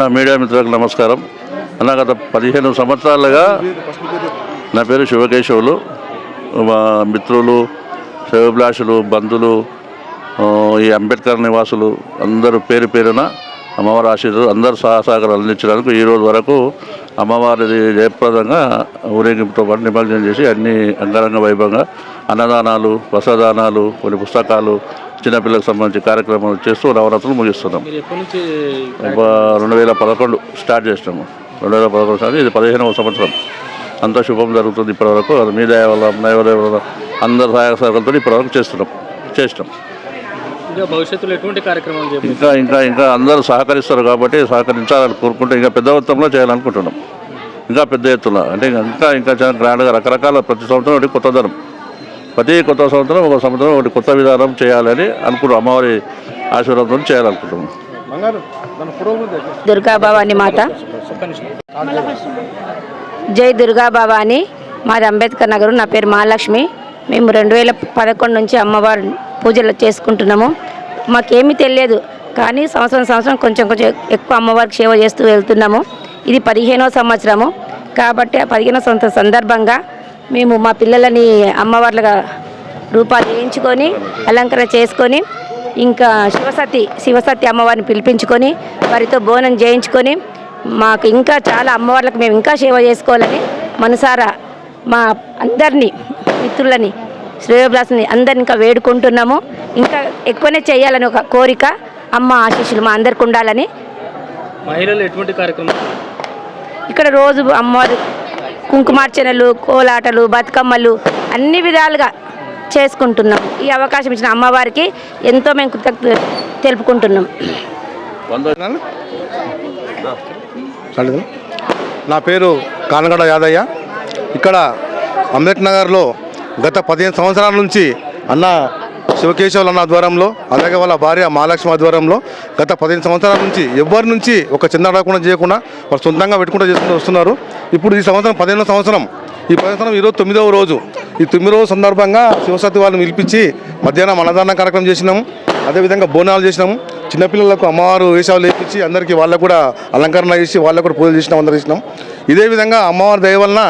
అన్న మీడియా మిత్రులకు నమస్కారం. అన్న గత 15 సంవత్సరాలుగా నా పేరు శివకేశవులు. మా మిత్రులు, శ్రేయోభిలాషులు, బంధువులు, ఈ అంబేద్కర్ నివాసులు అందరూ పేరు పేరున అమ్మవారి ఆశీస్సులు అందరూ సహకారాలు అందించడానికి ఈరోజు వరకు అమ్మవారిది జయప్రదంగా ఊరేగింపుతో పాటు నిమజ్జనం చేసి అన్ని అంగరంగ వైభవంగా అన్నదానాలు, వస్త్రదానాలు, కొన్ని పుస్తకాలు, చిన్నపిల్లలకు సంబంధించి కార్యక్రమాలు చేస్తూ నవరాత్రులు ముగిస్తున్నాం. 2011 స్టార్ట్ చేసినాము. 2011 స్టార్ట్, ఇది 15వ సంవత్సరం. అంతా శుభం జరుగుతుంది ఇప్పటివరకు. అది మీ దయ వల్ల, నైవేద్య వల్ల అందరు సహాయ సహకారాలతో ఇప్పటివరకు చేసినాం. భవిష్యత్తులో ఎటువంటి కార్యక్రమాలు ఇంకా అందరూ సహకరిస్తారు కాబట్టి సహకరించాలని కోరుకుంటే ఇంకా పెద్ద మొత్తంలో చేయాలనుకుంటున్నాం. ఇంకా పెద్ద ఎత్తున అంటే ఇంకా చాలా గ్రాండ్గా రకరకాల ప్రతి సంవత్సరం ఒకటి కొత్తదనం, ప్రతి కొత్త సంవత్సరం ఒక సంవత్సరం ఒకటి కొత్త విధానం చేయాలని అనుకుంటున్నాం. అమ్మవారి ఆశీర్వాదంతో చేయాలనుకుంటున్నాం. దుర్గా భవాని మాత, జై దుర్గా భవాని. మాది అంబేద్కర్ నగర్. నా పేరు మహాలక్ష్మి. మేము 2011 నుంచి అమ్మవారి పూజలు చేసుకుంటున్నాము. మాకేమీ తెలియదు కానీ సంవత్సరం కొంచెం ఎక్కువ అమ్మవారికి సేవ చేస్తూ వెళ్తున్నాము. ఇది 15వ సంవత్సరము కాబట్టి ఆ 15వ సంవత్సరం సందర్భంగా మేము మా పిల్లలని అమ్మవార్లుగా రూపాలు వేయించుకొని అలంకరణ చేసుకొని ఇంకా శివసతి అమ్మవారిని పిలిపించుకొని వారితో బోనం చేయించుకొని మాకు ఇంకా చాలా అమ్మవార్లకు మేము ఇంకా సేవ చేసుకోవాలని మనసారా మా అందరినీ మిత్రులని, శ్రేయోభిలాషులని అందరిని ఇంకా వేడుకుంటున్నాము. ఇంకా ఎక్కువనే చేయాలని ఒక కోరిక. అమ్మ ఆశీస్సులు మా అందరికి ఉండాలని. మహిళలు ఎటువంటి కార్యక్రమం ఇక్కడ రోజు అమ్మవారి కుంకుమార్చనలు, కోలాటలు, బతుకమ్మలు అన్ని విధాలుగా చేసుకుంటున్నాం. ఈ అవకాశం ఇచ్చిన అమ్మవారికి ఎంతో మేము కృతజ్ఞత తెలుపుకుంటున్నాం. నా పేరు కానగడ యాదయ్య. ఇక్కడ అంబేద్కర్ నగర్లో గత 15 సంవత్సరాల నుంచి అన్న శివకేశవులు అన్న ఆధ్వర్యంలో, అలాగే వాళ్ళ భార్య మహాలక్ష్మి ఆధ్వర్యంలో గత 15 సంవత్సరాల నుంచి ఎవరి నుంచి ఒక చిన్న రాకుండా చేయకుండా వాళ్ళు సొంతంగా పెట్టుకుంటూ చేసుకుంటూ వస్తున్నారు. ఇప్పుడు ఈ సంవత్సరం 15వ సంవత్సరం. ఈ 15వ సంవత్సరం ఈరోజు 9వ రోజు. ఈ 9వ రోజు సందర్భంగా శివసతి వాళ్ళని పిలిపించి మధ్యాహ్నం అన్నదాన కార్యక్రమం చేసినాము. అదేవిధంగా బోనాలు చేసినాము. చిన్నపిల్లలకు అమ్మవారు వేషాలు వేయించి అందరికీ వాళ్ళకు కూడా అలంకరణ చేసి వాళ్ళకు కూడా పూజలు చేసినాం, అందరూ చేసినాం. ఇదే విధంగా అమ్మవారి దయ వలన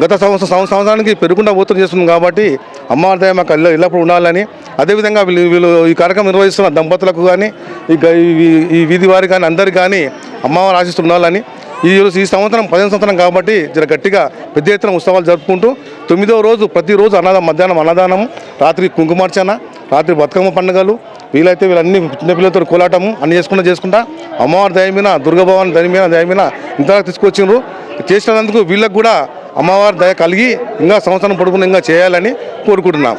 గత సంవత్సరానికి పెరుగుకుండా పోతం చేస్తున్నాం కాబట్టి అమ్మవారి దయ మాకు ఎల్లప్పుడూ ఉండాలని, అదేవిధంగా వీళ్ళు ఈ కార్యక్రమం నిర్వహిస్తున్న దంపతులకు కానీ ఈ వీధి వారి కానీ అందరికీ కానీ అమ్మవారు ఆశిస్తూ ఉండాలని, ఈ సంవత్సరం 15వ సంవత్సరం కాబట్టి జర గట్టిగా పెద్ద ఎత్తున ఉత్సవాలు జరుపుకుంటూ 9వ రోజు ప్రతిరోజు మధ్యాహ్నం అన్నదానము, రాత్రి కుంకుమార్చన, రాత్రి బతుకమ్మ పండుగలు, వీలైతే వీళ్ళన్ని చిన్నపిల్లలతో కోలాటము అన్ని చేసుకుంటా అమ్మవారి దయ మీద, దుర్గాభవాని దయ మీద ఇంతవరకు తీసుకొచ్చిండ్రు. చేసినందుకు వీళ్ళకు కూడా అమ్మవారి దయ కలిగి ఇంకా సంవత్సరం పొడుగున ఇంకా చేయాలని కోరుకుంటున్నాం.